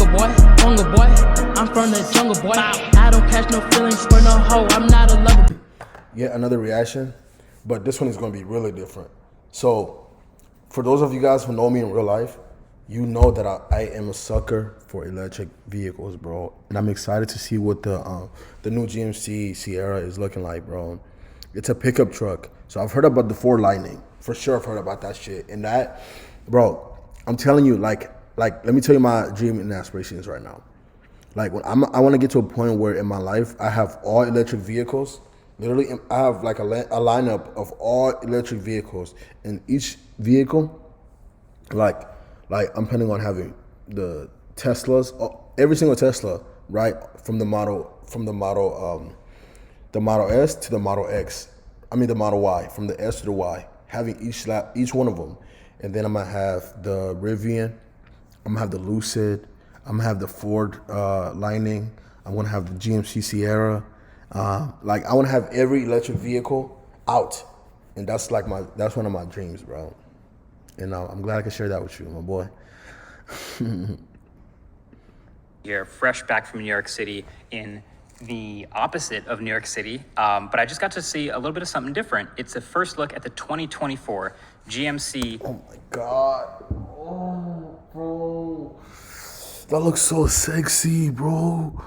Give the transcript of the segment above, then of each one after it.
hunger boy. I'm from the jungle boy. I don't catch no feelings for no hoe. I'm not a lover. Yet another reaction, but this one is going to be really different. So, for those of you guys who know me in real life, you know that I am a sucker for electric vehicles, bro. And I'm excited to see what the new GMC Sierra is looking like, bro. It's a pickup truck. So I've heard about the Ford Lightning. For sure I've heard about that shit. And that, bro, I'm telling you, like let me tell you my dream and aspirations right now. Like when I want to get to a point where in my life I have all electric vehicles. Literally, I have like a lineup of all electric vehicles. And each vehicle, like I'm planning on having the Teslas, every single Tesla, right, from the Model S to the Model X. I mean the Model Y, from the S to the Y, having each one of them. And then I'm gonna have the Rivian, I'm gonna have the Lucid, I'm gonna have the Ford Lightning, I'm gonna have the GMC Sierra. Like I wanna have every electric vehicle out, and that's one of my dreams, bro. And I'm glad I could share that with you, my boy. You're fresh back from New York City in the opposite of New York City, but I just got to see a little bit of something different. It's a first look at the 2024 GMC. Oh my God. Oh, bro. That looks so sexy, bro.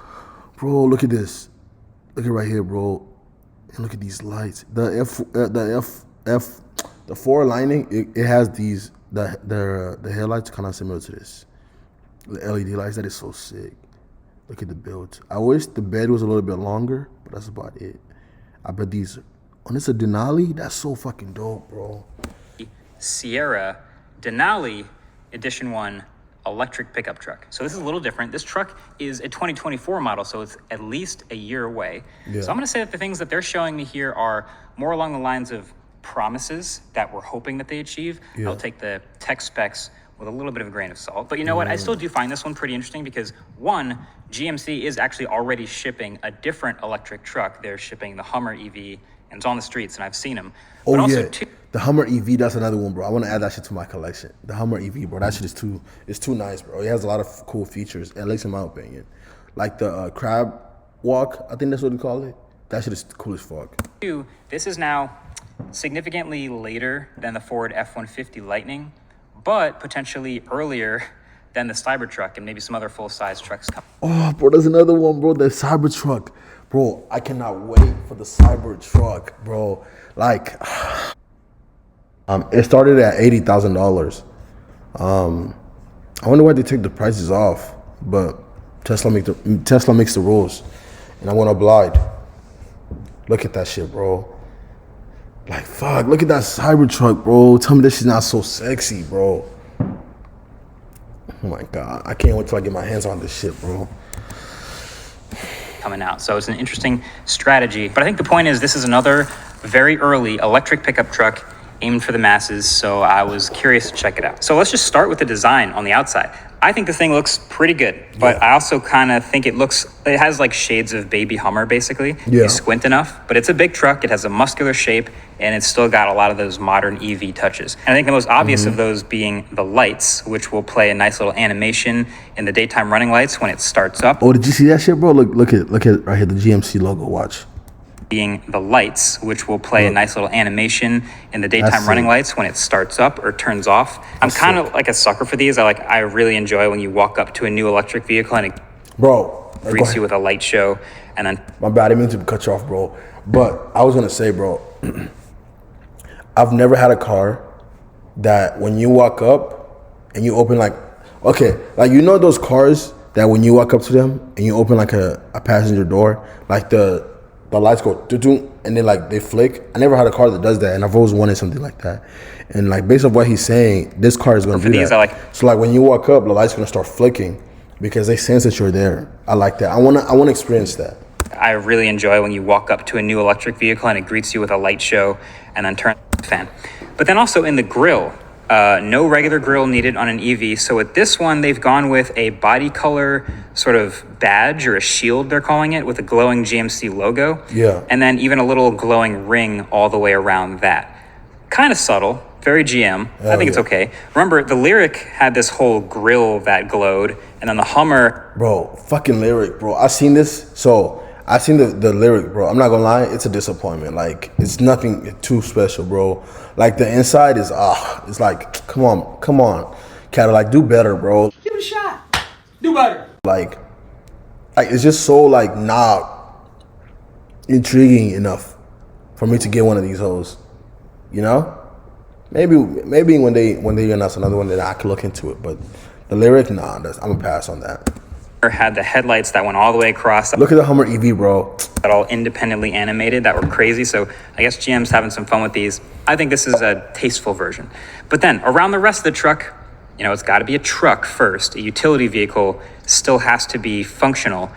Bro, look at this. Look at right here, bro. And look at these lights. The Ford Lightning, it has these, the headlights kind of similar to this. The LED lights, that is so sick. Look at the build. I wish the bed was a little bit longer, but that's about it. I bet these, oh, this is a Denali? That's so fucking dope, bro. Sierra Denali Edition 1 electric pickup truck. So this is a little different. This truck is a 2024 model, so it's at least a year away. Yeah. So I'm gonna say that the things that they're showing me here are more along the lines of promises that we're hoping that they achieve. Yeah. I'll take the tech specs with a little bit of a grain of salt. But you know what? I still do find this one pretty interesting because one, GMC is actually already shipping a different electric truck. They're shipping the Hummer EV, and it's on the streets, and I've seen them. Oh, but also, yeah. The Hummer EV, that's another one, bro. I want to add that shit to my collection. The Hummer EV, bro. That shit is too nice, bro. It has a lot of cool features, at least in my opinion. Like the crab walk, I think that's what they call it. That shit is cool as fuck. This is now significantly later than the Ford F-150 Lightning, but potentially earlier than the Cybertruck and maybe some other full-size trucks come. Oh, bro, there's another one, bro. The Cybertruck. Bro, I cannot wait for the Cybertruck, bro. Like, it started at $80,000. I wonder why they took the prices off, but Tesla makes the rules, and I want to oblige. Look at that shit, bro. Like, fuck, look at that Cybertruck, bro. Tell me this shit's not so sexy, bro. Oh my God, I can't wait till I get my hands on this shit, bro. Coming out. So it's an interesting strategy. But I think the point is this is another very early electric pickup truck aimed for the masses. So I was curious to check it out. So let's just start with the design on the outside. I think the thing looks pretty good, but yeah. I also kind of think it has like shades of baby Hummer basically. Yeah. You squint enough, but it's a big truck. It has a muscular shape and it's still got a lot of those modern EV touches. And I think the most obvious of those being the lights, which will play a nice little animation in the daytime running lights when it starts up. Oh, did you see that shit, bro? Look at right here, the GMC logo, watch. Being the lights, which will play a nice little animation in the daytime running lights when it starts up or turns off. I'm kind of like a sucker for these. I really enjoy when you walk up to a new electric vehicle and it greets you with a light show. And then my bad, I didn't mean to cut you off, bro. But I was gonna say, bro, I've never had a car that when you walk up and you open like those cars that when you walk up to them and you open like a passenger door, like the lights go doo-doo, and then like they flick. I never had a car that does that, and I've always wanted something like that. And like based on what he's saying, this car is gonna do that. So like when you walk up, the light's gonna start flicking because they sense that you're there. I like that. I wanna experience that. I really enjoy when you walk up to a new electric vehicle and it greets you with a light show and then turn the fan. But then also in the grille, no regular grille needed on an EV. So with this one, they've gone with a body color sort of badge or a shield, they're calling it, with a glowing GMC logo. Yeah. And then even a little glowing ring all the way around that. Kind of subtle, very GM. I think it's okay. Remember, the Lyric had this whole grill that glowed, and then the Hummer. Bro, fucking Lyric, bro. I seen this. So I seen the Lyric, bro. I'm not gonna lie, it's a disappointment. Like, it's nothing too special, bro. Like, the inside is it's like, come on, Cadillac, do better, bro. Give it a shot. Do better. Like it's just so like not intriguing enough for me to get one of these hoes. You know? Maybe when they announce another one, then I could look into it. But the Lyric, nah, I'm gonna pass on that. Had the headlights that went all the way across. Look at the Hummer EV, bro. That all independently animated, that were crazy. So I guess GM's having some fun with these. I think this is a tasteful version. But then around the rest of the truck, you know, it's got to be a truck first. A utility vehicle still has to be functional.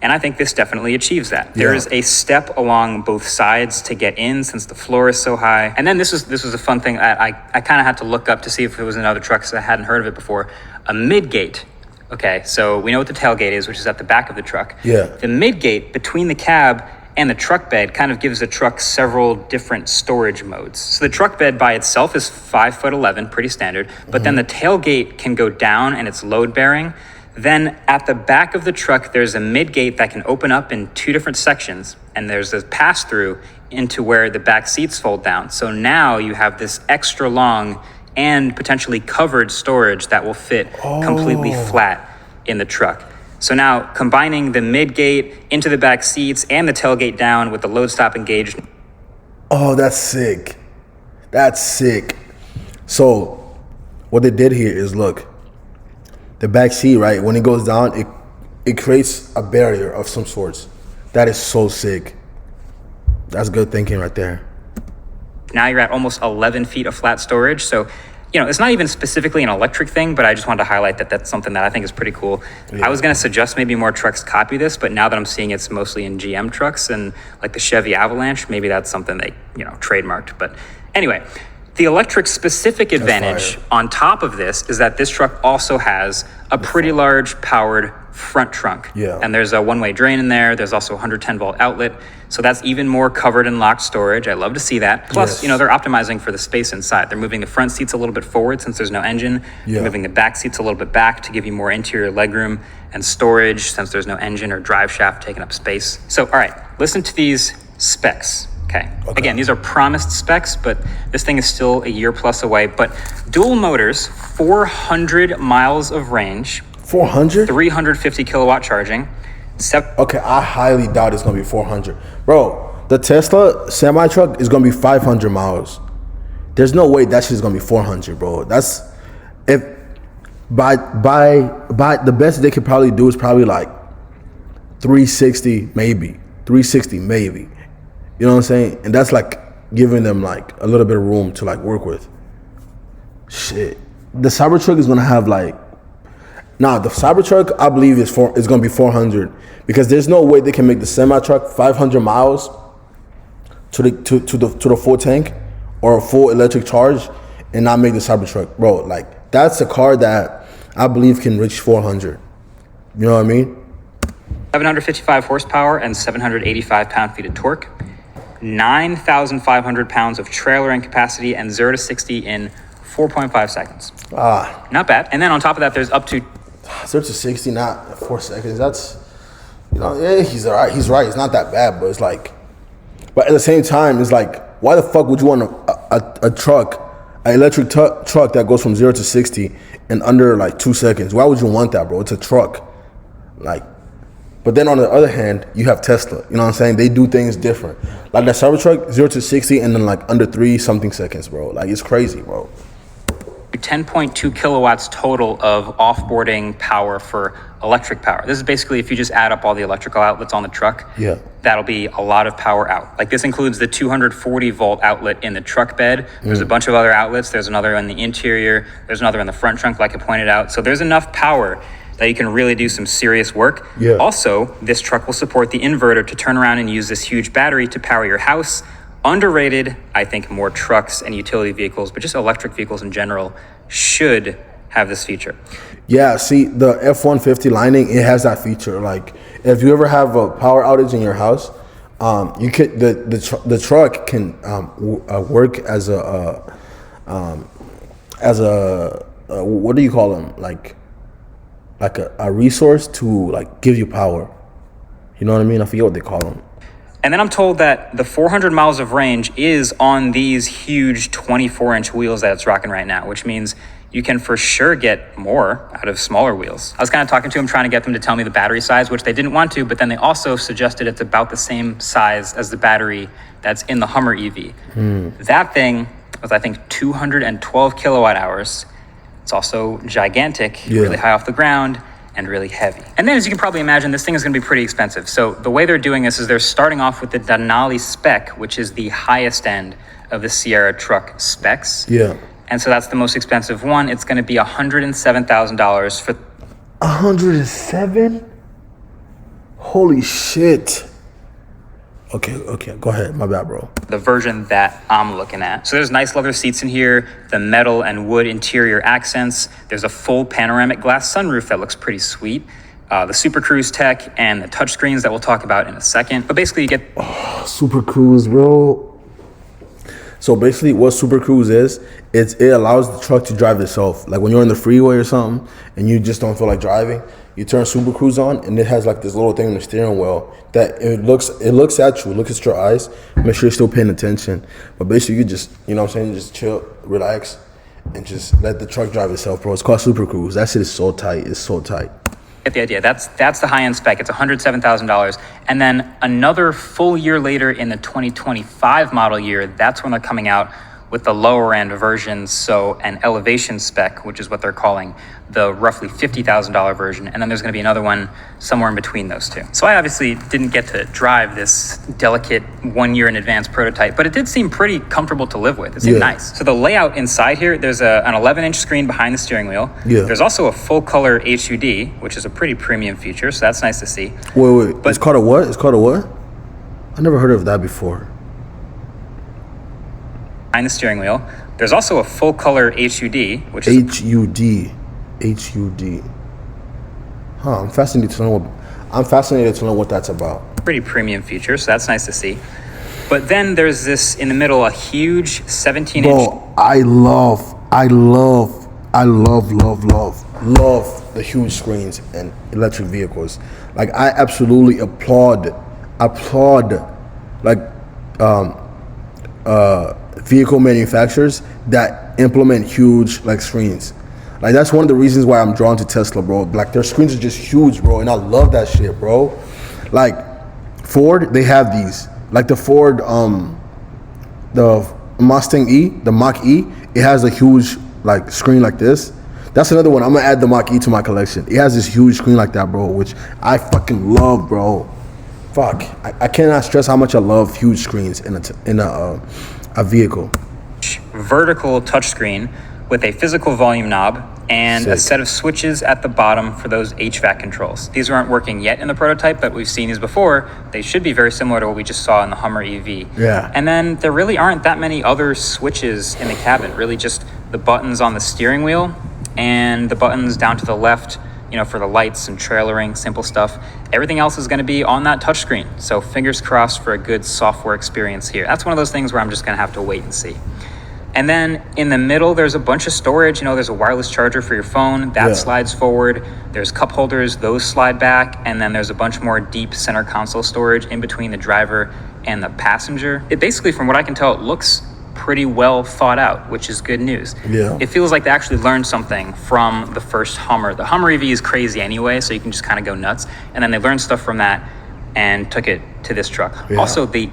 And I think this definitely achieves that. There is a step along both sides to get in since the floor is so high. And then this was a fun thing. I kind of had to look up to see if it was another truck because I hadn't heard of it before. A midgate. Okay, so we know what the tailgate is, which is at the back of the truck. Yeah. The midgate between the cab and the truck bed kind of gives the truck several different storage modes. So the truck bed by itself is 5'11", pretty standard, but then the tailgate can go down and it's load bearing. Then at the back of the truck, there's a midgate that can open up in two different sections, and there's a pass through into where the back seats fold down. So now you have this extra long and potentially covered storage that will fit completely flat in the truck. So now combining the midgate into the back seats and the tailgate down with the load stop engaged. Oh, that's sick. That's sick. So what they did here is, look, the back seat, right, when it goes down, it creates a barrier of some sorts. That is so sick. That's good thinking right there. Now you're at almost 11 feet of flat storage. So, you know, it's not even specifically an electric thing, but I just wanted to highlight that that's something that I think is pretty cool. Yeah. I was going to suggest maybe more trucks copy this, but now that I'm seeing it's mostly in GM trucks and like the Chevy Avalanche, maybe that's something they, you know, trademarked. But anyway, the electric specific advantage on top of this is that this truck also has a pretty large powered front trunk. Yeah. And there's a one-way drain in there. There's also a 110 volt outlet. So that's even more covered and locked storage. I love to see that. Plus, you know, they're optimizing for the space inside. They're moving the front seats a little bit forward since there's no engine. They're moving the back seats a little bit back to give you more interior legroom and storage since there's no engine or drive shaft taking up space. So, all right, listen to these specs. Okay. Again, these are promised specs, but this thing is still a year plus away. But dual motors, 400 miles of range. 400? 350 kilowatt charging. Okay, I highly doubt it's gonna be 400. Bro, the Tesla semi-truck is gonna be 500 miles. There's no way that shit's gonna be 400, bro. That's, if, by the best they could probably do is probably like 360 maybe. 360 maybe. You know what I'm saying? And that's like giving them like a little bit of room to like work with. Shit. The Cybertruck is gonna have like, the Cybertruck I believe is gonna be 400 because there's no way they can make the semi-truck 500 miles to the full tank or a full electric charge and not make the Cybertruck, bro. Like, that's a car that I believe can reach 400. You know what I mean? 755 horsepower and 785 pound-feet of torque. 9,500 pounds of trailer and capacity and 0 to 60 in 4.5 seconds. Not bad. And then on top of that, there's up to 0 to 60, not 4 seconds. That's, you know, yeah, he's all right. He's right. It's not that bad, but it's like, but at the same time, it's like, why the fuck would you want a truck, an electric truck that goes from 0 to 60 in under like 2 seconds? Why would you want that, bro? It's a truck. Like, but then on the other hand, you have Tesla. You know what I'm saying? They do things different. Like that Cybertruck, 0 to 60 and then like under 3 something seconds, bro. Like, it's crazy, bro. 10.2 kilowatts total of offboarding power for electric power. This is basically if you just add up all the electrical outlets on the truck, that'll be a lot of power out. Like, this includes the 240 volt outlet in the truck bed. There's a bunch of other outlets. There's another in the interior. There's another in the front trunk, like I pointed out. So there's enough power that you can really do some serious work. Also, this truck will support the inverter to turn around and use this huge battery to power your house. Underrated, I think more trucks and utility vehicles, but just electric vehicles in general should have this feature. Yeah, see, the F-150 Lightning, it has that feature. Like, if you ever have a power outage in your house, you could the truck can work as a as a what do you call them? Like a resource to like give you power. You know what I mean? I forget what they call them. And then I'm told that the 400 miles of range is on these huge 24-inch wheels that it's rocking right now, which means you can for sure get more out of smaller wheels. I was kind of talking to them, trying to get them to tell me the battery size, which they didn't want to, but then they also suggested it's about the same size as the battery that's in the Hummer EV. That thing was, I think, 212 kilowatt hours. It's also gigantic, really high off the ground, and really heavy. And then, as you can probably imagine, this thing is going to be pretty expensive. So the way they're doing this is they're starting off with the Denali spec, which is the highest end of the Sierra truck specs. Yeah. And so that's the most expensive one. It's going to be $107,000 for 107? Holy shit. Okay, go ahead. My bad, bro. the version that I'm looking at. So there's nice leather seats in here, the metal and wood interior accents. There's a full panoramic glass sunroof that looks pretty sweet. The Super Cruise tech and the touchscreens that we'll talk about in a second. But basically you get... Super Cruise, bro. So basically what Super Cruise is, it allows the truck to drive itself. Like when you're on the freeway or something and you just don't feel like driving, you turn Super Cruise on and it has like this little thing on the steering wheel that it looks at you, looks at your eyes, make sure you're still paying attention. But basically you just, you know what I'm saying, just chill, relax, and just let the truck drive itself, bro. It's called Super Cruise. That shit is so tight. It's so tight. Get the idea. That's the high-end spec. It's $107,000. And then another full year later in the 2025 model year, that's when they're coming out with the lower end versions, so an elevation spec, which is what they're calling the roughly $50,000 version. And then there's going to be another one somewhere in between those two. So I obviously didn't get to drive this delicate 1 year in advance prototype, but it did seem pretty comfortable to live with. It seemed nice. So the layout inside here, there's an 11-inch screen behind the steering wheel. Yeah. There's also a full color HUD, which is a pretty premium feature, so that's nice to see. Wait. But it's called a what? It's called a what? I never heard of that before. Behind the steering wheel, there's also a full color HUD, which is HUD. Huh? I'm fascinated to know what that's about. Pretty premium feature, so that's nice to see. But then there's this in the middle, a huge 17-inch. Bro, I love the huge screens and electric vehicles. Like I absolutely applaud like vehicle manufacturers that implement huge like screens. Like that's one of the reasons why I'm drawn to Tesla, bro. Like their screens are just huge, bro, and I love that shit, bro. Like Ford, they have these. Like the Ford, the Mustang E, the Mach E, it has a huge like screen like this. That's another one. I'm gonna add the Mach E to my collection. It has this huge screen like that, bro, which I fucking love, bro. Fuck, I cannot stress how much I love huge screens in a vehicle. Vertical touchscreen with a physical volume knob and a set of switches at the bottom for those HVAC controls. These aren't working yet in the prototype, but we've seen these before. They should be very similar to what we just saw in the Hummer EV. Yeah. And then there really aren't that many other switches in the cabin, really just the buttons on the steering wheel and the buttons down to the left, you know, for the lights and trailering, simple stuff. Everything else is going to be on that touchscreen. So fingers crossed for a good software experience here. That's one of those things where I'm just going to have to wait and see. And then in the middle, there's a bunch of storage. You know, there's a wireless charger for your phone that slides forward. There's cup holders, those slide back. And then there's a bunch more deep center console storage in between the driver and the passenger. It basically, from what I can tell, it looks pretty well thought out, which is good news. Yeah. It feels like they actually learned something from the first Hummer. The Hummer EV is crazy anyway, so you can just kind of go nuts. And then they learned stuff from that and took it to this truck. Yeah. Also, the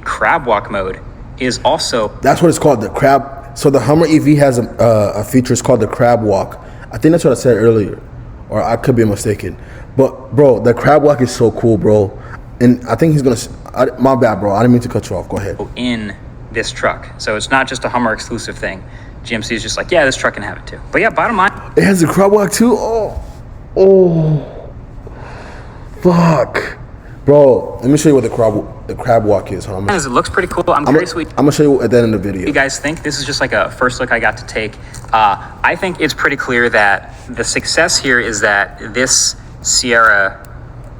crab walk mode is also... That's what it's called, the crab. So the Hummer EV has a feature, it's called the crab walk. I think that's what I said earlier, or I could be mistaken. But bro, the crab walk is so cool, bro. And I think he's gonna... my bad, bro. I didn't mean to cut you off. Go ahead. In this truck. So it's not just a Hummer exclusive thing. GMC is just like, yeah, this truck can have it too. But yeah, bottom line... It has a crab walk too? Oh. Fuck. Bro, let me show you what the crab walk is. Huh? It looks pretty cool. I'm curious what I'm gonna show you at the end of the video. You guys think? This is just like a first look I got to take. I think it's pretty clear that the success here is that this Sierra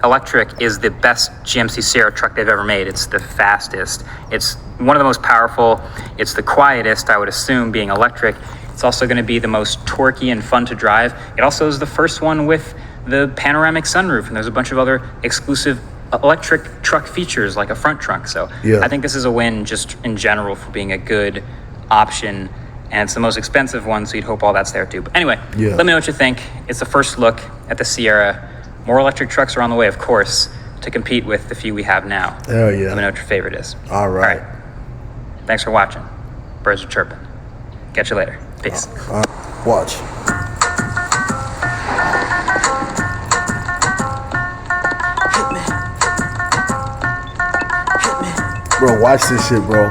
electric is the best GMC Sierra truck they've ever made. It's the fastest. It's one of the most powerful. It's the quietest, I would assume, being electric. It's also going to be the most torquey and fun to drive. It also is the first one with the panoramic sunroof, and there's a bunch of other exclusive electric truck features like a front trunk. So yeah. I think this is a win just in general for being a good option, and it's the most expensive one, so you'd hope all that's there too. But anyway, let me know what you think. It's the first look at the Sierra. More electric trucks are on the way, of course, to compete with the few we have now. Hell yeah. Let me know what your favorite is. All right. Thanks for watching. Birds are chirping. Catch you later. Peace. Watch. Bro, watch this shit, bro.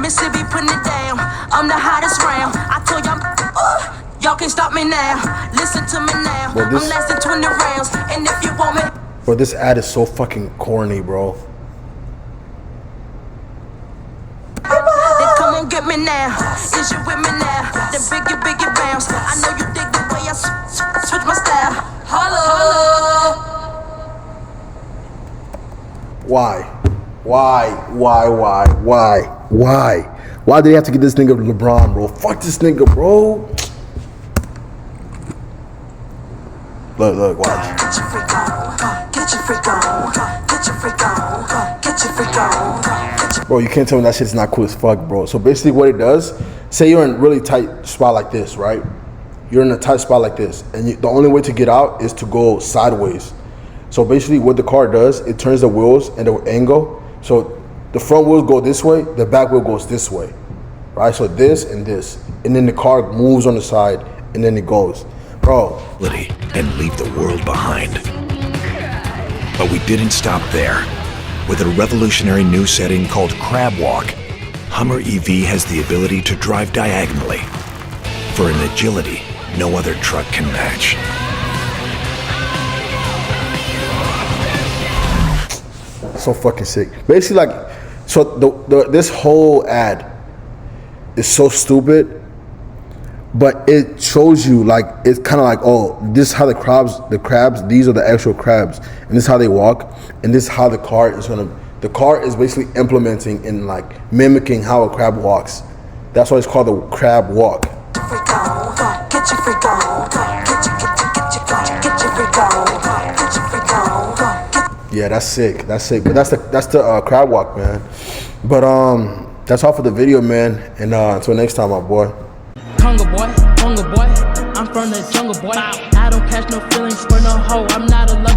Mississippi putting it down. I'm the hottest round. I told y'all can't stop me now. Listen to me now. Bro, I'm lasting 20 rounds. And if you want me. Bro, this ad is so fucking corny, bro. Then come on, get me now. Is you with me now? The biggie bounce. I know you dig the way I switch my style. Hello. Why? Why did they have to get this nigga LeBron, bro? Fuck this nigga, bro. Look, watch. Get your freak on. Get your freak on. Get your freak on. Get your freak on. Bro, you can't tell me that shit's not cool as fuck, bro. So basically what it does, say you're in a really tight spot like this, right? You're in a tight spot like this, and the only way to get out is to go sideways. So basically what the car does, it turns the wheels and the angle. So the front wheels go this way, the back wheel goes this way, right? So this and this, and then the car moves on the side, and then it goes. Bro. And leave the world behind. But we didn't stop there. With a revolutionary new setting called Crab Walk, Hummer EV has the ability to drive diagonally for an agility no other truck can match. So fucking sick. Basically, like, so this whole ad is so stupid, but it shows you, like, it's kind of like, oh, this is how the crabs, these are the actual crabs, and this is how they walk, and this is how the car is basically implementing and like mimicking how a crab walks. That's why it's called the crab walk. Yeah, that's sick. But that's the crab walk, man. But that's all for the video, man. And until next time, my boy. Hunger boy, I'm from the jungle boy. I don't catch no feelings for no hoe. I'm not a lover.